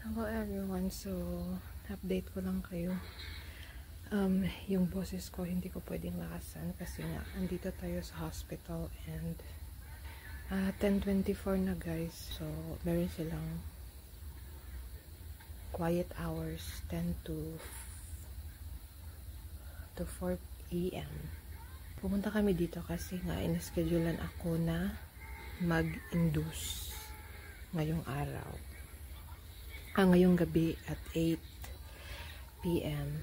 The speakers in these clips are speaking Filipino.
Hello everyone, so update ko lang kayo. Yung boses ko hindi ko pwedeng lakasan kasi nga andito tayo sa hospital and 10:24 na guys. So meron silang quiet hours 10 to 4 AM. Pumunta kami dito kasi nga in-schedulean ako na mag-induce ngayong araw. Ngayong gabi at 8 PM.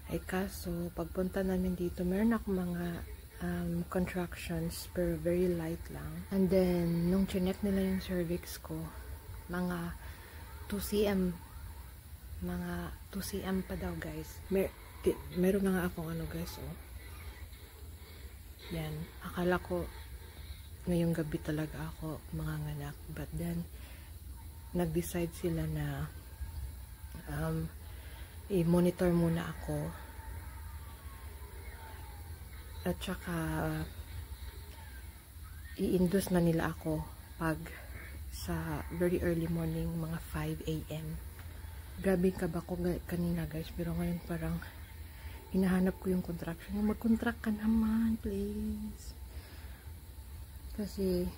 Ay kaso, pagpunta namin dito, meron ako mga contractions pero very light lang. And then, nung chinek nila yung cervix ko, mga 2 cm. Mga 2 cm pa daw guys. Meron na nga akong ano guys, oh. Yan. Akala ko ngayong gabi talaga ako manganganak, but then nag-decide sila na i-monitor muna ako at saka i-induce na nila ako pag sa very early morning, mga 5 AM. Grabe kaba ko kanina guys, pero ngayon parang hinahanap ko yung contraction. Mag-contract ka naman please. Kasi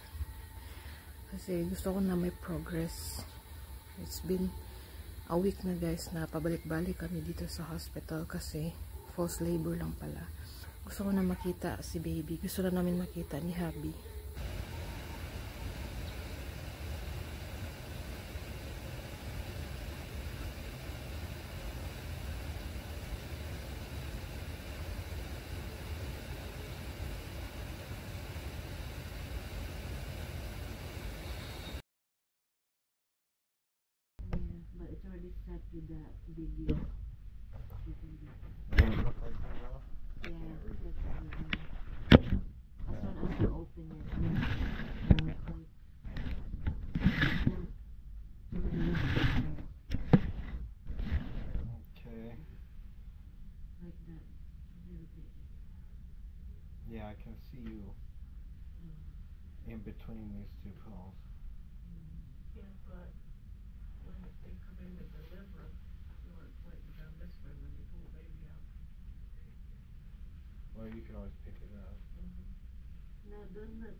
gusto ko na may progress. It's been a week na guys na pabalik-balik kami dito sa hospital kasi false labor lang pala. Gusto ko na makita si baby. Gusto na namin makita ni hubby. It's already set with the video. Yeah, that's as soon as you open it. Okay. Like that. Yeah, I can see you in between these two poles. Yeah, but when they come in to deliver, you weren't pointing down this way when you pull the baby out. Well, you can always pick it up. No, don't look.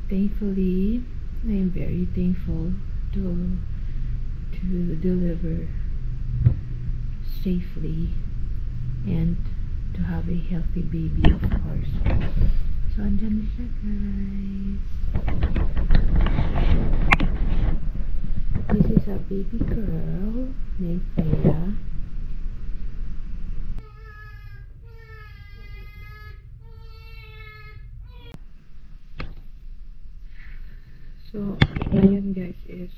Thankfully, I am very thankful to deliver safely and to have a healthy baby, of course. So, andyan na siya, guys. This is a baby girl named Freya. So, ngayon guys is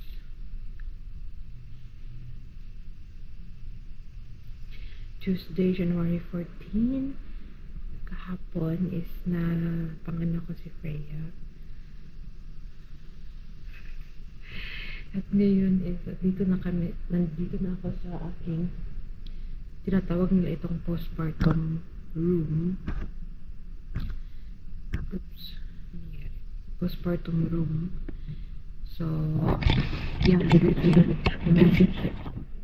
Tuesday, January 14. Kahapon is na panganak ko si Freya. At ngayon is nandito na ako sa aking tinatawag nila itong postpartum room. oops, postpartum room. So, yeah,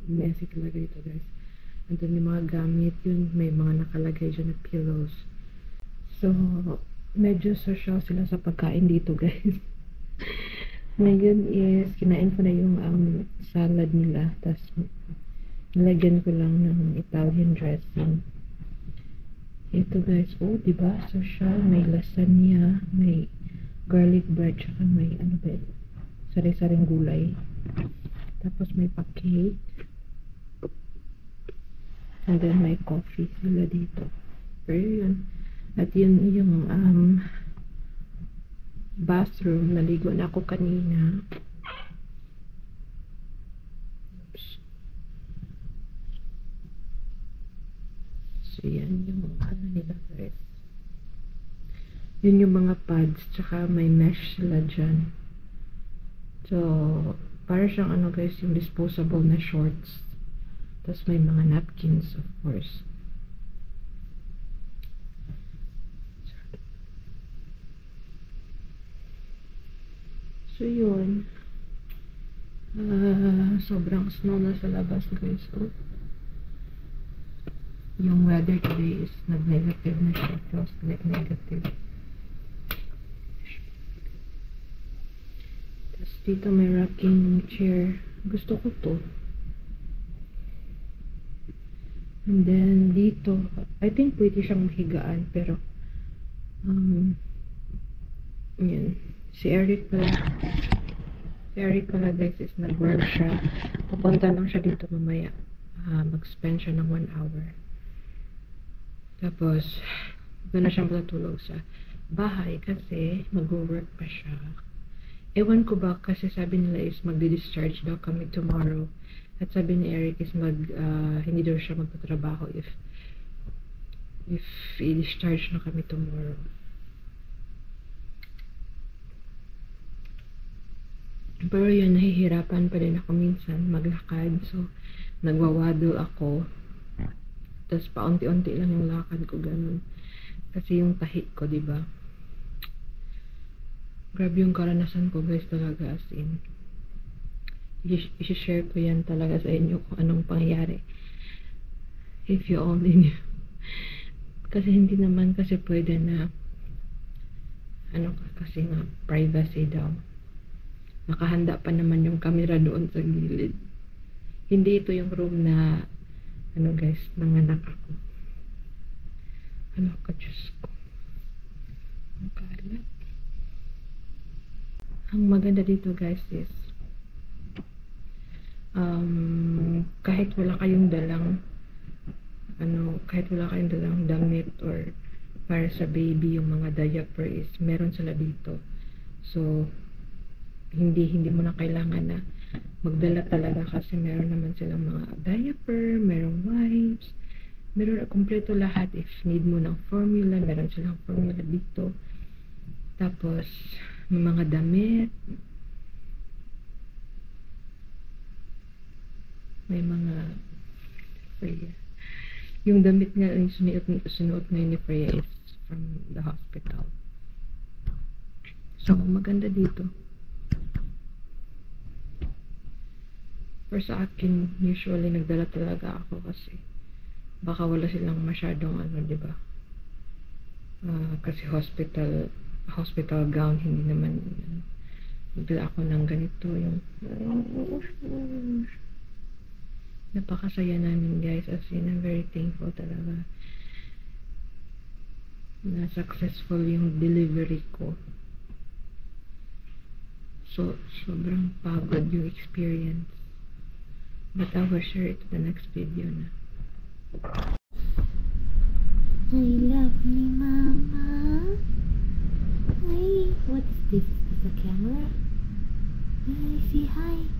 messy talaga ito guys. Andun yung mga gamit, yun, may mga nakalagay dyan na pillows. So, medyo social sila sa pagkain dito guys. Ngayon is, kinain ko na yung salad nila, tapos nalagyan ko lang ng Italian dressing. Ito guys, oh, diba? Social, may lasagna, may garlic bread, tsaka may ano ba, sari-saring gulay. Tapos may pa-cake. And then may coffee sila dito. Pero yun. At yun yung bathroom. Naligo na ako kanina. Oops. So yan yung ano nila guys. Yun yung mga pads. Tsaka may mesh sila dyan. So, para siyang ano guys, yung disposable na shorts. Tapos may mga napkins, of course. So, yun. Sobrang snow na sa labas, guys. So, yung weather today is nag-negative na siya. Feels like negative. Tapos, dito may rocking chair. Gusto ko to. And then, dito, I think pwede siyang mahigaan, pero, yan. Si Eric pala guys is nag-work siya. Pupunta lang siya dito mamaya. Mag-spend siya ng 1 hour. Tapos, doon na siya matutulog sa bahay kasi mag-work pa siya. Ewan ko ba kasi sabi nila is magdi-discharge daw kami tomorrow. At sabi ni Eric is hindi daw siya magtatrabaho if i-discharge na kami tomorrow. Pero yun, nahihirapan pa rin ako minsan maglakad. So, nagwawaddle ako. Tapos paunti-unti lang yung lakad ko, ganun. Kasi yung tahi ko, diba? Grabe yung karanasan ko, guys, talaga as in. I-share ko yan talaga sa inyo kung anong pangyayari. If you only knew. Kasi hindi naman kasi pwede na kasi nga privacy daw. Nakahanda pa naman yung camera doon sa gilid. Hindi ito yung room na guys, nanganak ako. Diyos ko. Ang kalat. Ang maganda dito guys is kahit wala kayong dalang damit or para sa baby yung mga diaper is meron sila dito. So hindi mo na kailangan na magdala talaga kasi meron naman silang mga diaper, merong wipes, meron kompleto lahat. If need mo ng formula, meron silang formula dito. Tapos may mga damit, may mga Freya. Yung damit nga yung sinuot ngayon ni Freya is from the hospital. So maganda dito. Pero sa akin, usually nagdala talaga ako kasi baka wala silang masyadong diba? Kasi hospital gown, hindi naman nagdala ako ng ganito yung napakasaya namin guys, as in I'm very thankful talaga na successful yung delivery ko. So sobrang pagod yung experience. But I will share it to the next video na. I love me, Mama. Hi. What is this? Is this a camera? Hi, say hi.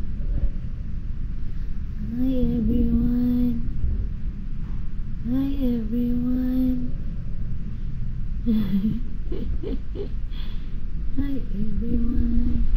Hi, everyone. Hi, everyone. Hi, everyone.